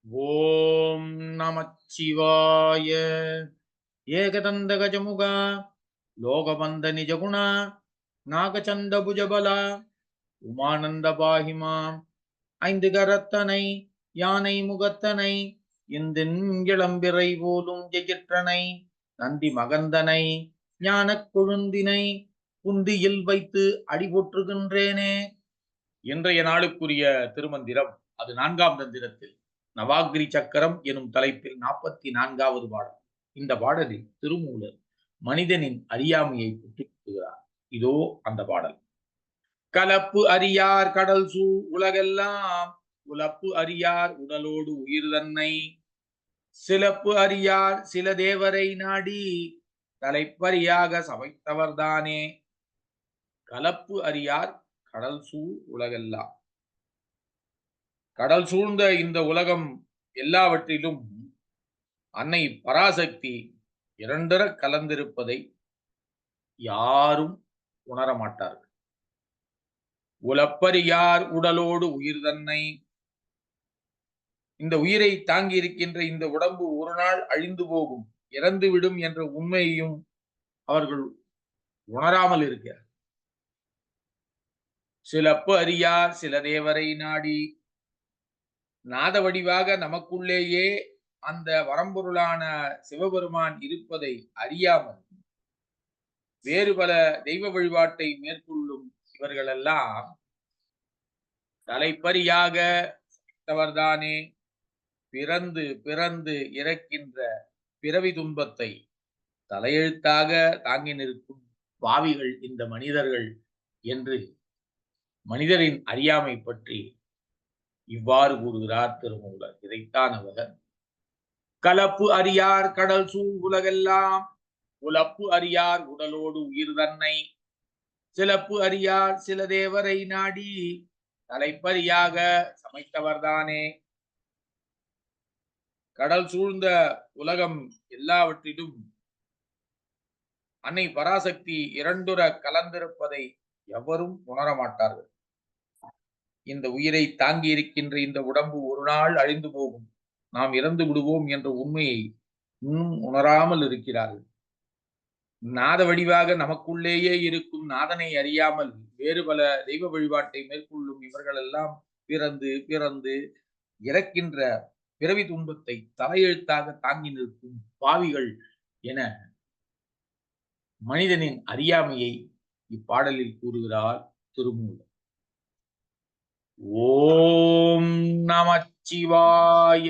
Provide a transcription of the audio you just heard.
ஓம் நமச்சிவாய. ஏகதந்த கஜமுகா லோகபந்த நிஜகுணா நாகச்சந்த புஜபலா உமானந்த பாகிமாம். ஐந்து கரத்தனை யானை முகத்தனை இந்தின் இளம்பிறை போலும் ஜெயிற்றனை நந்தி மகந்தனை ஞானக் கொழுந்தினை புந்தியில் வைத்து அடிபொற்றுகின்றேனே. இன்றைய நாளுக்குரிய திருமந்திரம் அது நான்காம் தந்திரத்தில் நவாகிரி சக்கரம் எனும் தலைப்பில் 44வது பாடல். இந்த பாடலில் திருமூலர் மனிதனின் அறியாமையை சுட்டுகிறார். இதோ அந்த பாடல். கலப்பு அறியார் கடல் சூழ் உலகெல்லாம் உலப்பு அறியார் உடலோடு உயிர் தன்னை சிலப்பு அறியார் சில தேவரை நாடி தலைப்பறியாக சமைத்தவர்தானே. கலப்பு அறியார் கடல் சூழ் உலகெல்லாம். கடல் சூழ்ந்த இந்த உலகம் எல்லாவற்றிலும் அன்னை பராசக்தி இரண்டர கலந்திருப்பதை யாரும் உணரமாட்டார்கள். உலப்பரியார் உடலோடு உயிர் தன்னை. இந்த உயிரை தாங்கி இருக்கின்ற இந்த உடம்பு ஒரு நாள் அழிந்து போகும், இறந்துவிடும் என்ற உண்மையையும் அவர்கள் உணராமல் இருக்கிறார். சிலப்பு அறியார் சில தேவரை நாடி. நாத வடிவாக நமக்குள்ளேயே அந்த வரம்பொருளான சிவபெருமான் இருப்பதை அறியாமல் வேறு பல தெய்வ வழிபாட்டை மேற்கொள்ளும் இவர்களெல்லாம் தலைப்பறியாக தவறுதானே. பிறந்து பிறந்து இறக்கின்ற பிறவி துன்பத்தை தலையெழுத்தாக தாங்கி நிற்கும் பாவிகள் இந்த மனிதர்கள் என்று மனிதரின் அறியாமை பற்றி இவ்வாறு கூறுகிறார் திருமூலர். இதைத்தான் அவர் கலப்பு அறியார் கடல் சூழ் உலகெல்லாம் உலப்பு அறியார் உடலோடு உயிர் தன்னை சிலப்பு அறியார் சில தேவரை நாடி தலைப்பறியாக சமைத்தவர்தானே. கடல் சூழ்ந்த உலகம் எல்லாவற்றிலும் அன்னை பராசக்தி இரண்டுற கலந்திருப்பதை எவரும் உணரமாட்டார்கள். இந்த உயிரை தாங்கி இருக்கின்ற இந்த உடம்பு ஒரு நாள் அழிந்து போகும், நாம் இறந்து விடுவோம் என்ற உண்மையை இன்னும் உணராமல் இருக்கிறார்கள். நாத வடிவாக நமக்குள்ளேயே இருக்கும் நாதனை அறியாமல் வேறு பல தெய்வ வழிபாட்டை மேற்கொள்ளும் இவர்கள் எல்லாம் பிறந்து பிறந்து இறக்கின்ற பிறவி துன்பத்தை தலையெழுத்தாக தாங்கி நிற்கும் பாவிகள் என மனிதனின் அறியாமையை இப்பாடலில் கூறுகிறார் திருமூலர். ஓம் நமச்சிவாய.